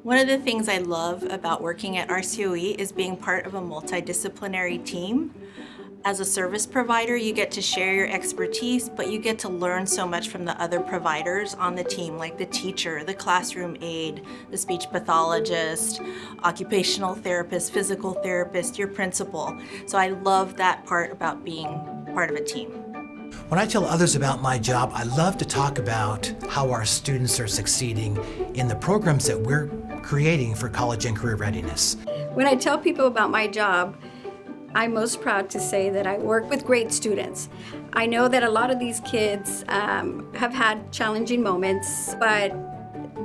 One of the things I love about working at RCOE is being part of a multidisciplinary team. As a service provider, you get to share your expertise, but you get to learn so much from the other providers on the team, like the teacher, the classroom aide, the speech pathologist, occupational therapist, physical therapist, your principal. So I love that part about being part of a team. When I tell others about my job, I love to talk about how our students are succeeding in the programs that we're creating for college and career readiness. When I tell people about my job, I'm most proud to say that I work with great students. I know that a lot of these kids have had challenging moments, but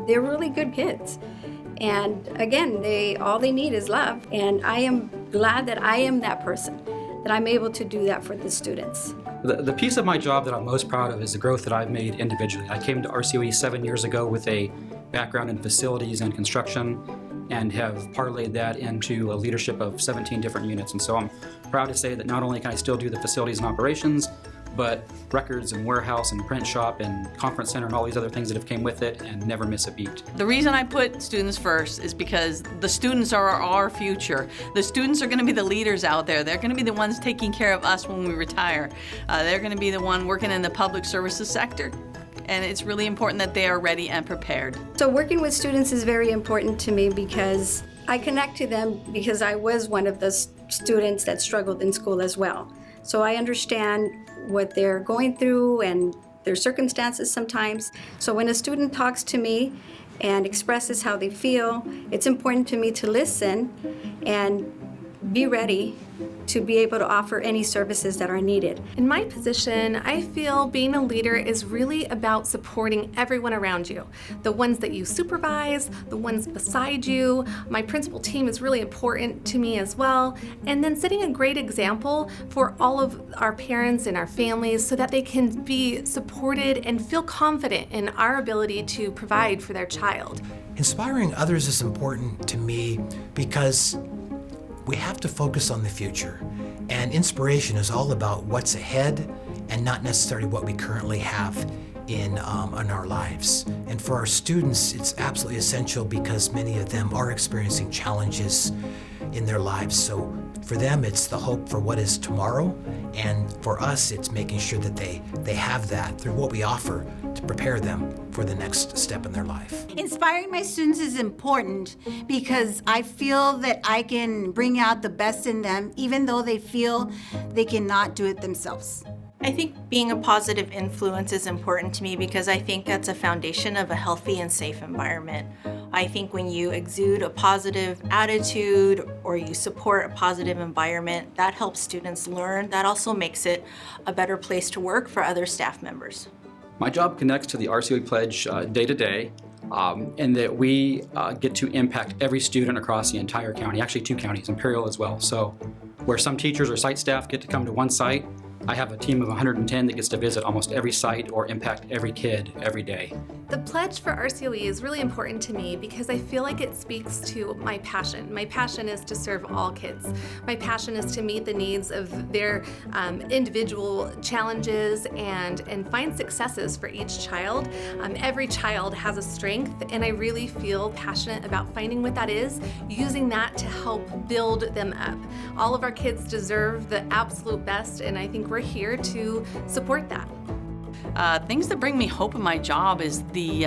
they're really good kids. And again, all they need is love. And I am glad that I am that person, that I'm able to do that for the students. The piece of my job that I'm most proud of is the growth that I've made individually. I came to RCOE 7 years ago with a background in facilities and construction and have parlayed that into a leadership of 17 different units. And so I'm proud to say that not only can I still do the facilities and operations, but records and warehouse and print shop and conference center and all these other things that have came with it and never miss a beat. The reason I put students first is because the students are our future. The students are going to be the leaders out there. They're going to be the ones taking care of us when we retire. They're going to be the one working in the public services sector. And it's really important that they are ready and prepared. So working with students is very important to me because I connect to them because I was one of the students that struggled in school as well. So I understand what they're going through and their circumstances sometimes. So when a student talks to me and expresses how they feel, it's important to me to listen and be ready to be able to offer any services that are needed. In my position, I feel being a leader is really about supporting everyone around you. The ones that you supervise, the ones beside you. My principal team is really important to me as well. And then setting a great example for all of our parents and our families so that they can be supported and feel confident in our ability to provide for their child. Inspiring others is important to me because we have to focus on the future, and inspiration is all about what's ahead and not necessarily what we currently have in our lives. And for our students, it's absolutely essential because many of them are experiencing challenges in their lives. So for them, it's the hope for what is tomorrow, and for us, it's making sure that they have that through what we offer to prepare them for the next step in their life. Inspiring my students is important because I feel that I can bring out the best in them even though they feel they cannot do it themselves. I think being a positive influence is important to me because I think that's a foundation of a healthy and safe environment. I think when you exude a positive attitude or you support a positive environment, that helps students learn. That also makes it a better place to work for other staff members. My job connects to the RCOE Pledge day to day, in that we get to impact every student across the entire county, actually 2 counties, Imperial as well. So where some teachers or site staff get to come to one site, I have a team of 110 that gets to visit almost every site or impact every kid every day. The pledge for RCOE is really important to me because I feel like it speaks to my passion. My passion is to serve all kids. My passion is to meet the needs of their individual challenges and find successes for each child. Every child has a strength, and I really feel passionate about finding what that is, using that to help build them up. All of our kids deserve the absolute best, and I think we're here to support that. Things that bring me hope in my job is the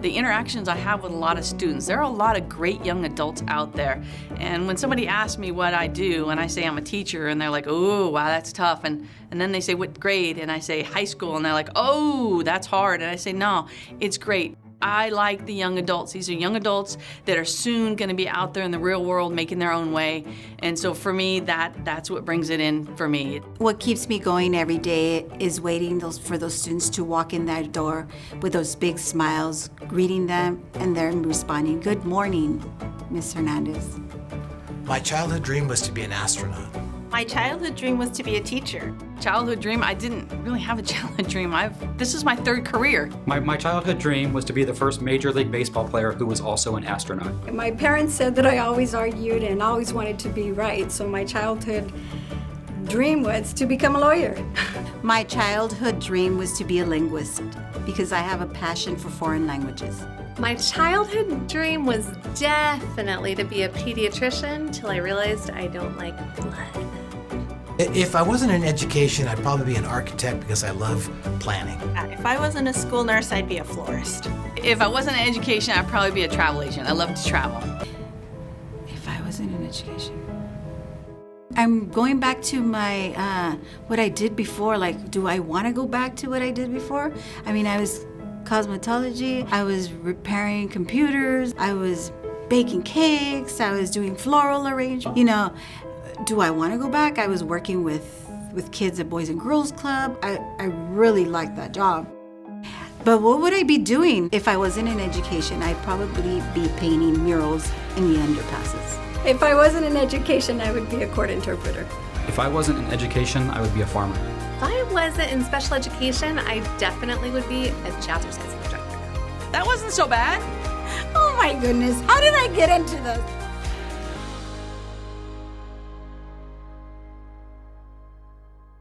interactions I have with a lot of students. There are a lot of great young adults out there. And when somebody asks me what I do, and I say I'm a teacher, and they're like, oh, wow, that's tough. And then they say, what grade? And I say, high school. And they're like, oh, that's hard. And I say, no, it's great. I like the young adults. These are young adults that are soon going to be out there in the real world making their own way. And so for me, that's what brings it in for me. What keeps me going every day is waiting for those students to walk in that door with those big smiles, greeting them, and then responding, good morning, Ms. Hernandez. My childhood dream was to be an astronaut. My childhood dream was to be a teacher. Childhood dream, I didn't really have a childhood dream. This is my 3rd career. My childhood dream was to be the first Major League Baseball player who was also an astronaut. My parents said that I always argued and always wanted to be right, so my childhood dream was to become a lawyer. My childhood dream was to be a linguist because I have a passion for foreign languages. My childhood dream was definitely to be a pediatrician till I realized I don't like blood. If I wasn't in education, I'd probably be an architect because I love planning. If I wasn't a school nurse, I'd be a florist. If I wasn't in education, I'd probably be a travel agent. I love to travel. If I wasn't in education. I'm going back to my, what I did before. Like, do I want to go back to what I did before? I mean, I was cosmetology, I was repairing computers, I was baking cakes, I was doing floral arrangement. You know, do I want to go back? I was working with kids at Boys and Girls Club. I really liked that job. But what would I be doing if I wasn't in education? I'd probably be painting murals in the underpasses. If I wasn't in education, I would be a court interpreter. If I wasn't in education, I would be a farmer. If I wasn't in special education, I definitely would be a jazzercise instructor. That wasn't so bad. Oh my goodness, how did I get into this?